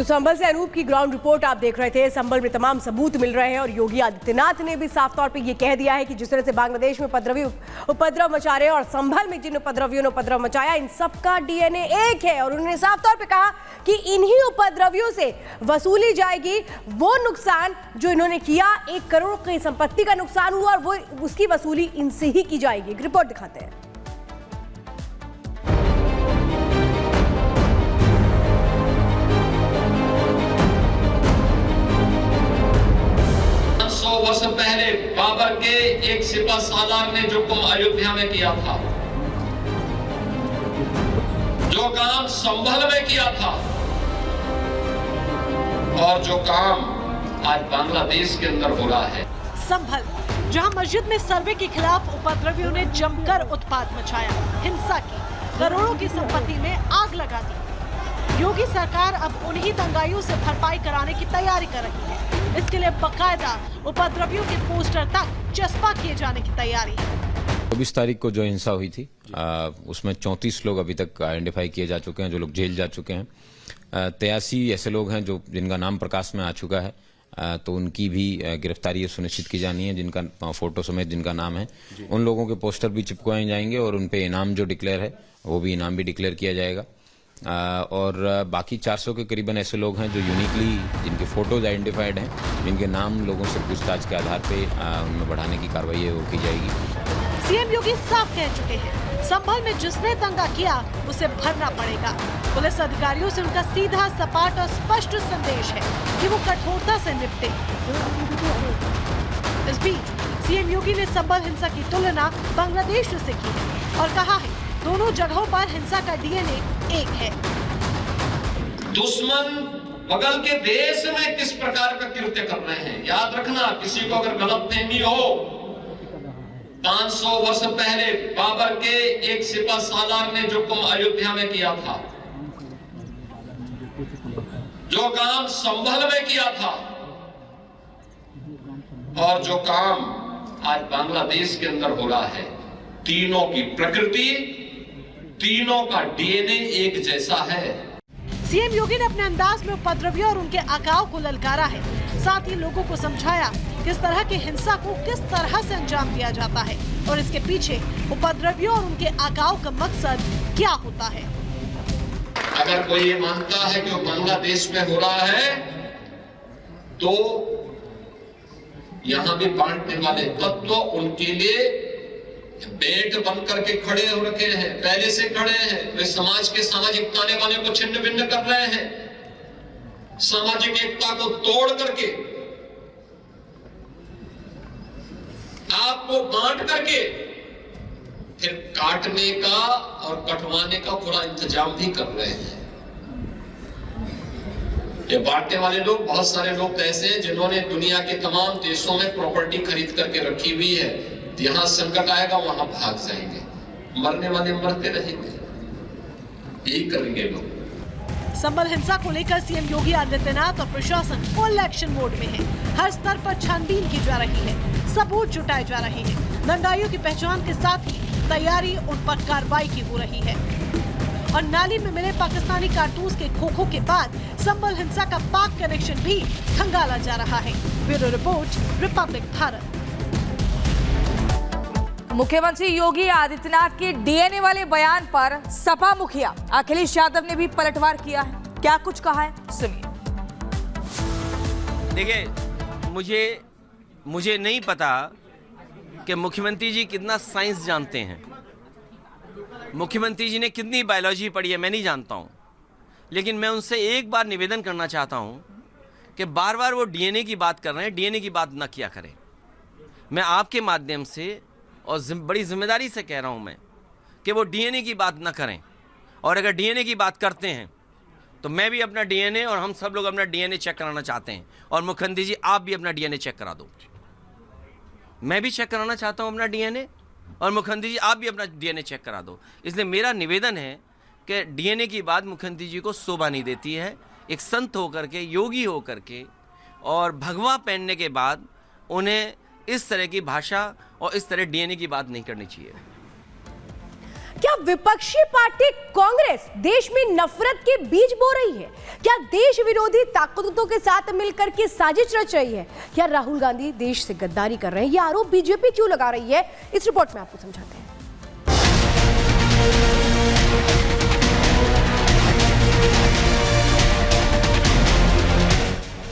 तो संभल से अनूप की ग्राउंड रिपोर्ट आप देख रहे थे। संभल में तमाम सबूत मिल रहे हैं और योगी आदित्यनाथ ने भी साफ तौर पे ये कह दिया है कि जिस तरह से बांग्लादेश में उपद्रव मचा रहे हैं और संभल में जिन उपद्रवियों ने उपद्रव मचाया, इन सबका डीएनए एक है। और उन्होंने साफ तौर पे कहा कि इन्हीं उपद्रवियों से वसूली जाएगी वो नुकसान जो इन्होंने किया। 1 करोड़ की संपत्ति का नुकसान हुआ और वो उसकी वसूली इनसे ही की जाएगी। एक रिपोर्ट दिखाते हैं। 100 वर्ष पहले बाबर के एक सिपह सालार ने जो काम अयोध्या में किया था, जो काम संभल में किया था और जो काम आज बांग्लादेश के अंदर हो रहा है। संभल, जहां मस्जिद में सर्वे के खिलाफ उपद्रवियों ने जमकर उत्पात मचाया, हिंसा की, करोड़ों की संपत्ति में आग लगा दी। योगी सरकार अब उन्हीं दंगाइयों से भरपाई कराने की तैयारी कर रही है। इसके लिए बकायदा उपद्रवियों के पोस्टर तक चस्पा किए जाने की तैयारी है। 24 तारीख को जो हिंसा हुई थी उसमें 34 लोग अभी तक आइडेंटिफाई किए जा चुके हैं, जो लोग जेल जा चुके हैं। 83 ऐसे लोग हैं जो जिनका नाम प्रकाश में आ चुका है, तो उनकी भी गिरफ्तारी सुनिश्चित की जानी है, जिनका फोटो समेत जिनका नाम है। उन लोगों के पोस्टर भी चिपकवाए जाएंगे और उन पे इनाम जो डिक्लेयर है वो भी इनाम भी डिक्लेयर किया जाएगा। और बाकी 400 के करीबन ऐसे लोग हैं जो यूनिकली जिनके फोटोज आइडेंटिफाइड हैं, जिनके नाम लोगों से पूछताछ के आधार पे उनमें बढ़ाने की कार्रवाई है वो की जाएगी। सीएम योगी साफ कह चुके हैं, संभल में जिसने दंगा किया उसे भरना पड़ेगा। पुलिस अधिकारियों से उनका सीधा, सपाट और स्पष्ट संदेश है कि वो कठोरता से निपटे। इस बीच सीएम योगी ने संभल हिंसा की तुलना बांग्लादेश से की है और कहा है दोनों जगहों पर हिंसा का डीएनए एक है। दुश्मन बगल के देश में किस प्रकार का कृत्य कर रहे हैं, याद रखना। किसी को अगर गलतफहमी हो, 500 वर्ष पहले बाबर के एक सिपह सालार ने जो काम अयोध्या में किया था, जो काम संभल में किया था और जो काम आज बांग्लादेश के अंदर हो रहा है, तीनों की प्रकृति, तीनों का डीएनए एक जैसा है। सीएम योगी ने अपने अंदाज में उपद्रवियों और उनके आकाओं को ललकारा है। साथ ही लोगों को समझाया किस तरह की हिंसा को किस तरह से अंजाम दिया जाता है और इसके पीछे उपद्रवियों और उनके आकाओं का मकसद क्या होता है। अगर कोई ये मानता है कि वो बांग्लादेश में हो रहा है, तो यहाँ भी बांटने वाले तत्व उनके लिए बेट बन करके खड़े हो रखे हैं, पहले से खड़े हैं। वे समाज के सामाजिक ताने बाने को छिन्न भिन्न कर रहे हैं, सामाजिक एकता को तोड़ करके, आपको बांट करके फिर काटने का और कटवाने का पूरा इंतजाम भी कर रहे हैं। ये बांटने वाले लोग, बहुत सारे लोग तो ऐसे हैं जिन्होंने दुनिया के तमाम देशों में प्रॉपर्टी खरीद करके रखी हुई है। यहां संकट आएगा वहां भाग जाएंगे, मरने वाले मरते रहेंगे, यही करेंगे लोग। संभल हिंसा को लेकर सीएम योगी आदित्यनाथ और प्रशासन फुल एक्शन मोड में है। हर स्तर पर छानबीन की जा रही है, सबूत जुटाए जा रहे हैं। दंगाइयों की पहचान के साथ ही तैयारी उन पर कार्रवाई की हो रही है। और नाली में मिले पाकिस्तानी कारतूस के खोखों के बाद संभल हिंसा का पाक कनेक्शन भी खंगाला जा रहा है। Bureau report, Republic Bharat. मुख्यमंत्री योगी आदित्यनाथ के डीएनए वाले बयान पर सपा मुखिया अखिलेश यादव ने भी पलटवार किया है। क्या कुछ कहा है, सुनिए। देखिए, मुझे नहीं पता कि मुख्यमंत्री जी कितना साइंस जानते हैं, मुख्यमंत्री जी ने कितनी बायोलॉजी पढ़ी है, मैं नहीं जानता हूं। लेकिन मैं उनसे एक बार निवेदन करना चाहता हूं कि बार बार वो डीएनए की बात कर रहे हैं, डीएनए की बात न किया करें। मैं आपके माध्यम से और बड़ी जिम्मेदारी से कह रहा हूं मैं कि वो डीएनए की बात न करें, और अगर डीएनए की बात करते हैं तो मैं भी अपना डीएनए और हम सब लोग अपना डीएनए चेक कराना चाहते हैं। और मुख्यमंत्री जी, आप भी अपना डीएनए चेक करा दो। मैं भी चेक कराना चाहता हूं अपना डीएनए, और मुख्यमंत्री जी आप भी अपना डीएनए चेक करा दो। इसलिए मेरा निवेदन है कि डीएनए की बात मुख्यमंत्री जी को शोभा नहीं देती है। एक संत होकर के, योगी होकर के और भगवा पहनने के बाद उन्हें इस तरह की भाषा और इस तरह डीएनए की बात नहीं करनी चाहिए। क्या विपक्षी पार्टी कांग्रेस देश में नफरत के बीज बो रही है? क्या देश विरोधी ताकतों के साथ मिलकर के साजिश रच रही है? क्या राहुल गांधी देश से गद्दारी कर रहे हैं? यह आरोप बीजेपी क्यों लगा रही है, इस रिपोर्ट में आपको समझाते हैं।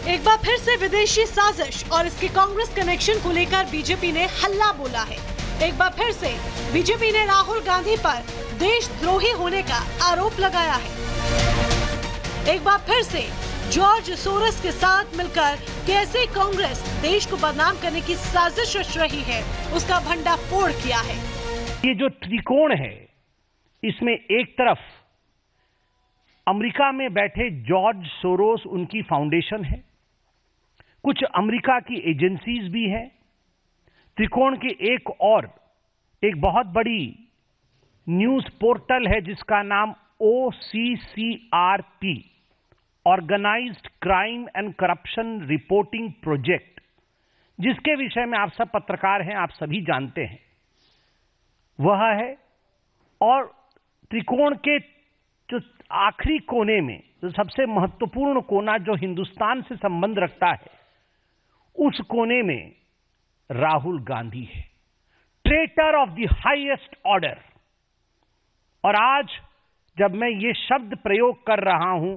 एक बार फिर से विदेशी साजिश और इसके कांग्रेस कनेक्शन को लेकर बीजेपी ने हल्ला बोला है। एक बार फिर से बीजेपी ने राहुल गांधी पर देशद्रोही होने का आरोप लगाया है। एक बार फिर से जॉर्ज सोरोस के साथ मिलकर कैसे कांग्रेस देश को बदनाम करने की साजिश रच रही है, उसका भंडाफोड़ किया है। ये जो त्रिकोण है, इसमें एक तरफ अमेरिका में बैठे जॉर्ज सोरोस, उनकी फाउंडेशन है, कुछ अमेरिका की एजेंसीज भी है। त्रिकोण के एक बहुत बड़ी न्यूज पोर्टल है जिसका नाम OCCRP, organised crime and corruption reporting project, जिसके विषय में आप सब पत्रकार हैं, आप सभी जानते हैं, वह है। और त्रिकोण के जो आखिरी कोने में, जो सबसे महत्वपूर्ण कोना जो हिंदुस्तान से संबंध रखता है, उस कोने में राहुल गांधी है, traitor of the highest order. और आज जब मैं ये शब्द प्रयोग कर रहा हूं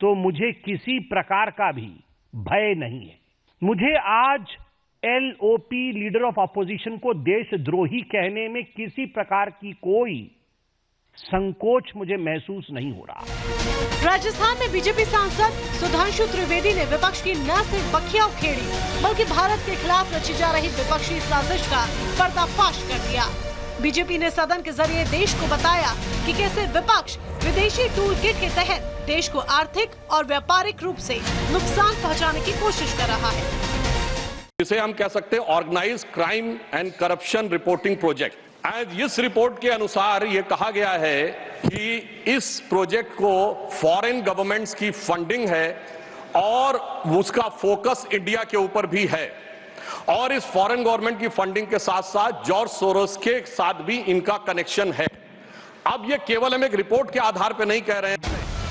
तो मुझे किसी प्रकार का भी भय नहीं है। मुझे आज LOP, लीडर ऑफ अपोजिशन, को देशद्रोही कहने में किसी प्रकार की कोई संकोच मुझे महसूस नहीं हो रहा। राजस्थान में बीजेपी सांसद सुधांशु त्रिवेदी ने विपक्ष की न सिर्फ बखिया उखेड़ी, बल्कि भारत के खिलाफ रची जा रही विपक्षी साजिश का पर्दाफाश कर दिया। बीजेपी ने सदन के जरिए देश को बताया कि कैसे विपक्ष विदेशी टूल किट के तहत देश को आर्थिक और व्यापारिक रूप से नुकसान पहुंचाने की कोशिश कर रहा है। इसे हम कह सकते हैं organised crime and corruption reporting project. आज इस रिपोर्ट के अनुसार यह कहा गया है कि इस प्रोजेक्ट को फॉरेन गवर्नमेंट्स की फंडिंग है और उसका फोकस इंडिया के ऊपर भी है, और इस फॉरेन गवर्नमेंट की फंडिंग के साथ साथ जॉर्ज सोरोस के साथ भी इनका कनेक्शन है। अब ये केवल हम एक रिपोर्ट के आधार पर नहीं कह रहे हैं।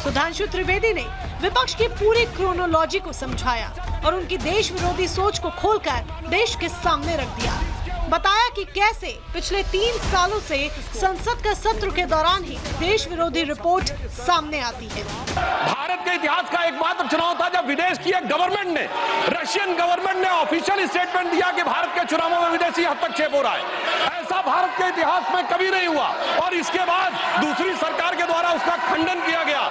सुधांशु त्रिवेदी ने विपक्ष की पूरी क्रोनोलॉजी को समझाया और उनकी देश विरोधी सोच को खोलकर देश के सामने रख दिया। बताया कि कैसे पिछले 3 सालों से संसद का सत्र के दौरान ही देश विरोधी रिपोर्ट सामने आती है। भारत के इतिहास का एकमात्र चुनाव था जब विदेश की एक गवर्नमेंट ने, रशियन गवर्नमेंट ने ऑफिशियल स्टेटमेंट दिया कि भारत के चुनावों में विदेशी हस्तक्षेप हो रहा है। ऐसा भारत के इतिहास में कभी नहीं हुआ, और इसके बाद दूसरी सरकार के द्वारा उसका खंडन किया गया।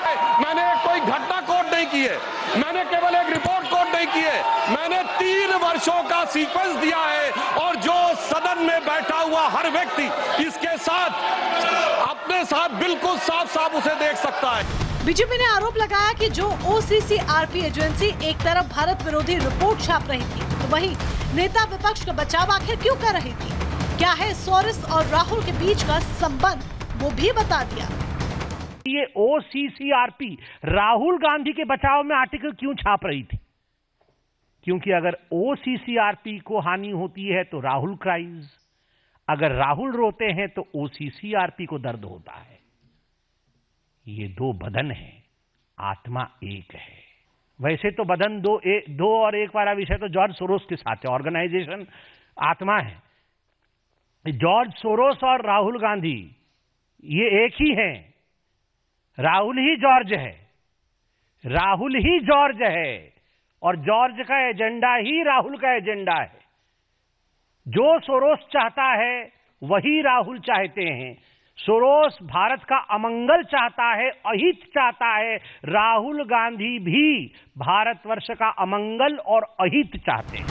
मैंने कोई घटना कोट नहीं की है, मैंने केवल एक रिपोर्ट कोट नहीं की है, मैंने 3 वर्षों का सीक्वेंस दिया है, और जो सदन में बैठा हुआ हर व्यक्ति इसके साथ अपने साथ बिल्कुल साफ साफ उसे देख सकता है। बीजेपी ने आरोप लगाया कि जो OCCRP एजेंसी एक तरफ भारत विरोधी रिपोर्ट छाप रही थी, तो वहीं नेता विपक्ष का बचाव आखिर क्यों कर रही थी? क्या है सोरेस और राहुल के बीच का संबंध, वो भी बता दिया। ये OCCRP राहुल गांधी के बचाव में आर्टिकल क्यों छाप रही थी? क्योंकि अगर OCCRP को हानि होती है तो राहुल क्राइज, अगर राहुल रोते हैं तो OCCRP को दर्द होता है। ये 2 बदन है, आत्मा एक है। वैसे तो बदन दो और एक वाला विषय तो जॉर्ज सोरोस के साथ है, ऑर्गेनाइजेशन आत्मा है। जॉर्ज सोरोस और राहुल गांधी ये एक ही हैं। राहुल ही जॉर्ज है, राहुल ही जॉर्ज है, और जॉर्ज का एजेंडा ही राहुल का एजेंडा है। जो सोरोस चाहता है वही राहुल चाहते हैं। सोरोस भारत का अमंगल चाहता है, अहित चाहता है। राहुल गांधी भी भारतवर्ष का अमंगल और अहित चाहते हैं।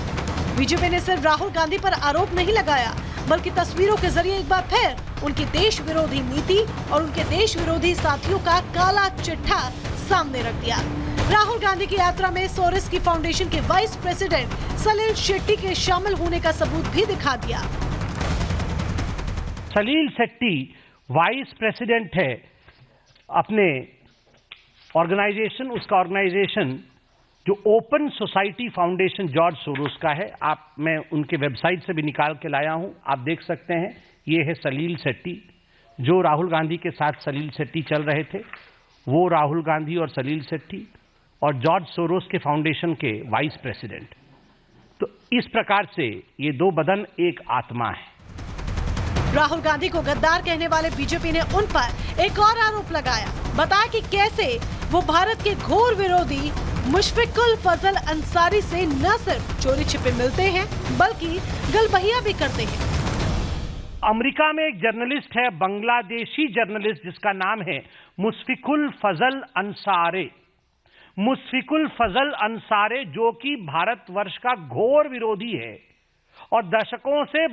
बीजेपी ने सिर्फ राहुल गांधी पर आरोप नहीं लगाया, बल्कि तस्वीरों के जरिए एक बार फिर उनकी देश विरोधी नीति और उनके देश विरोधी साथियों का काला चिट्ठा सामने रख दिया। राहुल गांधी की यात्रा में सोरेस की फाउंडेशन के वाइस प्रेसिडेंट सलील शेट्टी के शामिल होने का सबूत भी दिखा दिया। सलील शेट्टी वाइस प्रेसिडेंट है अपने ऑर्गेनाइजेशन, उसका ऑर्गेनाइजेशन जो open society foundation George Soros का है। मैं उनके वेबसाइट से भी निकाल के लाया हूं, आप देख सकते हैं। ये है सलील शेट्टी। जो राहुल गांधी के साथ सलील सेट्टी चल रहे थे, वो राहुल गांधी और सलील सेट्टी और जॉर्ज सोरोस के फाउंडेशन के वाइस प्रेसिडेंट। तो इस प्रकार से ये दो बदन एक आत्मा है। राहुल गांधी को गद्दार कहने वाले बीजेपी ने उन पर एक और आरोप लगाया, बताया कि कैसे वो भारत के घोर विरोधी मुशफिकुल फजल अंसारी से न सिर्फ चोरी छिपे मिलते हैं बल्कि गलबहिया भी करते हैं। अमेरिका में एक जर्नलिस्ट है, बांग्लादेशी जर्नलिस्ट, जिसका नाम है मुशफिकुल फजल अंसारे। मुशफिकुल फजल अंसारे जो कि भारतवर्ष का घोर विरोधी है और दशकों से